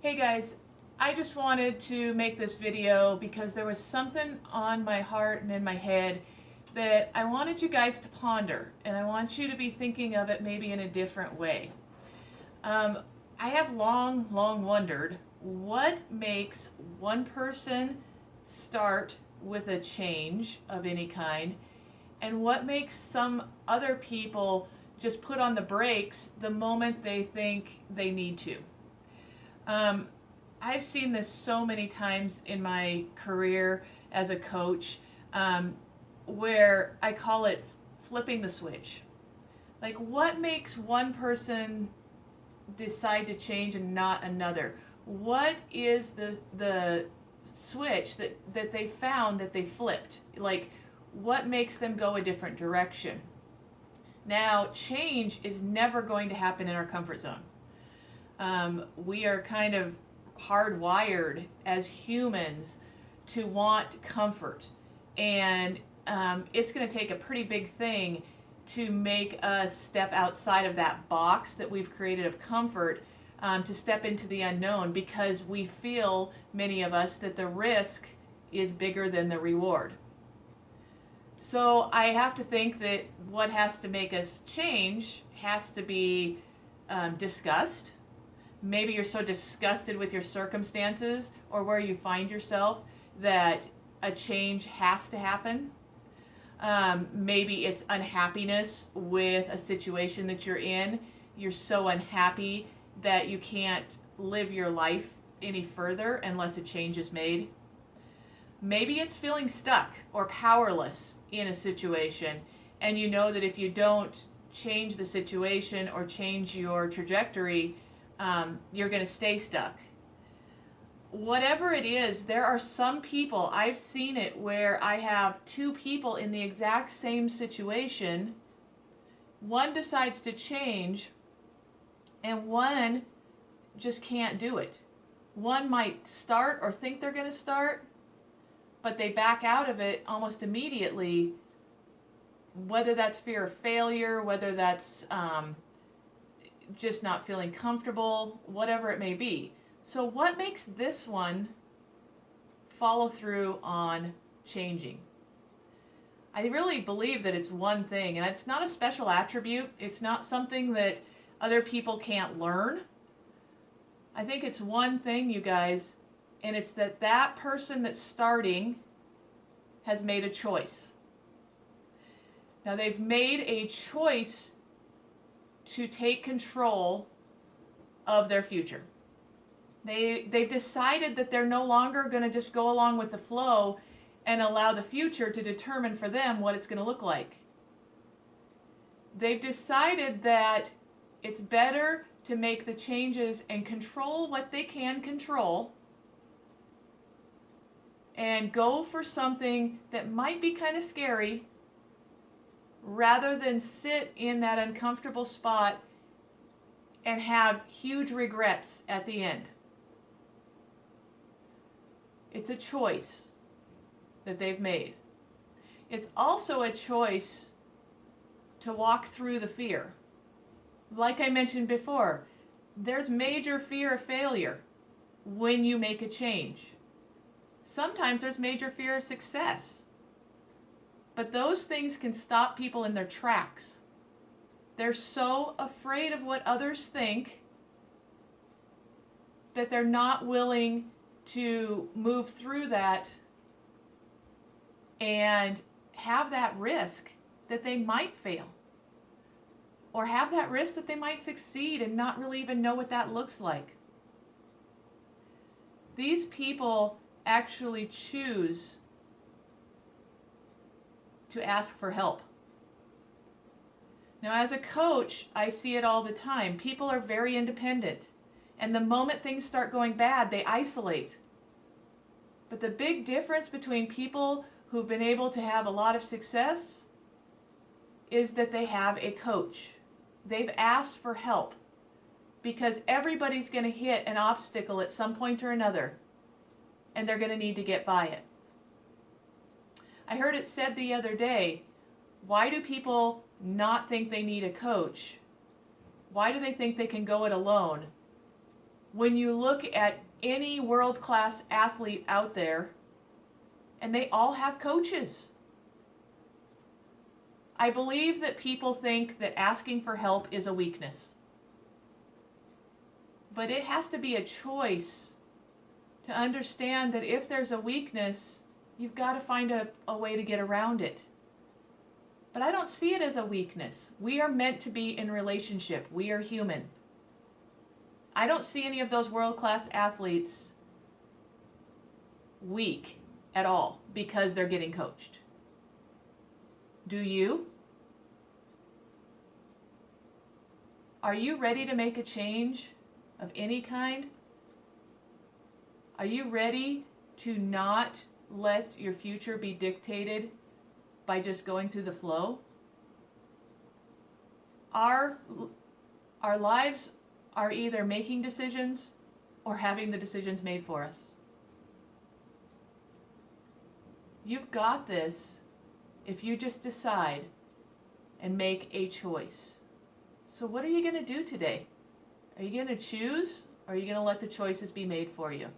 Hey guys, I just wanted to make this video because there was something on my heart and in my head that I wanted you guys to ponder, and I want you to be thinking of it maybe in a different way. I have long wondered what makes one person start with a change of any kind, and what makes some other people just put on the brakes the moment they think they need to. Um, I've seen this so many times in my career as a coach, where I call it flipping the switch. Like, what makes one person decide to change and not another? What is the switch that they found that they flipped? Like, what makes them go a different direction? Now, change is never going to happen in our comfort zone. We are kind of hardwired as humans to want comfort, and it's going to take a pretty big thing to make us step outside of that box that we've created of comfort, to step into the unknown, because we feel, many of us, that the risk is bigger than the reward. So I have to think that what has to make us change has to be discussed. Maybe you're so disgusted with your circumstances or where you find yourself that a change has to happen. Maybe it's unhappiness with a situation that you're in. You're so unhappy that you can't live your life any further unless a change is made. Maybe it's feeling stuck or powerless in a situation, and you know that if you don't change the situation or change your trajectory, you're going to stay stuck. Whatever it is, there are some people, I've seen it where I have two people in the exact same situation. One decides to change, and one just can't do it. One might start or think they're going to start, but they back out of it almost immediately, whether that's fear of failure, whether that's just not feeling comfortable, whatever it may be. So what makes this one follow through on changing? I really believe that it's one thing, and it's not a special attribute. It's not something that other people can't learn. I think it's one thing, you guys, and it's that that person that's starting has made a choice. Now, they've made a choice to take control of their future. They've decided that they're no longer going to just go along with the flow and allow the future to determine for them what it's going to look like. They've decided that it's better to make the changes and control what they can control, and go for something that might be kind of scary, rather than sit in that uncomfortable spot and have huge regrets at the end. It's a choice that they've made. It's also a choice to walk through the fear. Like I mentioned before, there's major fear of failure when you make a change. Sometimes there's major fear of success. But those things can stop people in their tracks. They're so afraid of what others think that they're not willing to move through that and have that risk that they might fail, or have that risk that they might succeed and not really even know what that looks like. These people actually choose to ask for help. Now, as a coach, I see it all the time. People are very independent, and the moment things start going bad, they isolate. But the big difference between people who've been able to have a lot of success is that they have a coach. They've asked for help, because everybody's going to hit an obstacle at some point or another, and they're going to need to get by it. I heard it said the other day, why do people not think they need a coach? Why do they think they can go it alone? when you look at any world-class athlete out there, and they all have coaches. I believe that people think that asking for help is a weakness. But it has to be a choice to understand that if there's a weakness, you've got to find a way to get around it. But I don't see it as a weakness. We are meant to be in relationship. We are human. I don't see any of those world-class athletes weak at all because they're getting coached. Do you? Are you ready to make a change of any kind? Are you ready to not let your future be dictated by just going through the flow? Our lives are either making decisions or having the decisions made for us. You've got this if you just decide and make a choice. So what are you going to do today? Are you going to choose, or are you going to let the choices be made for you?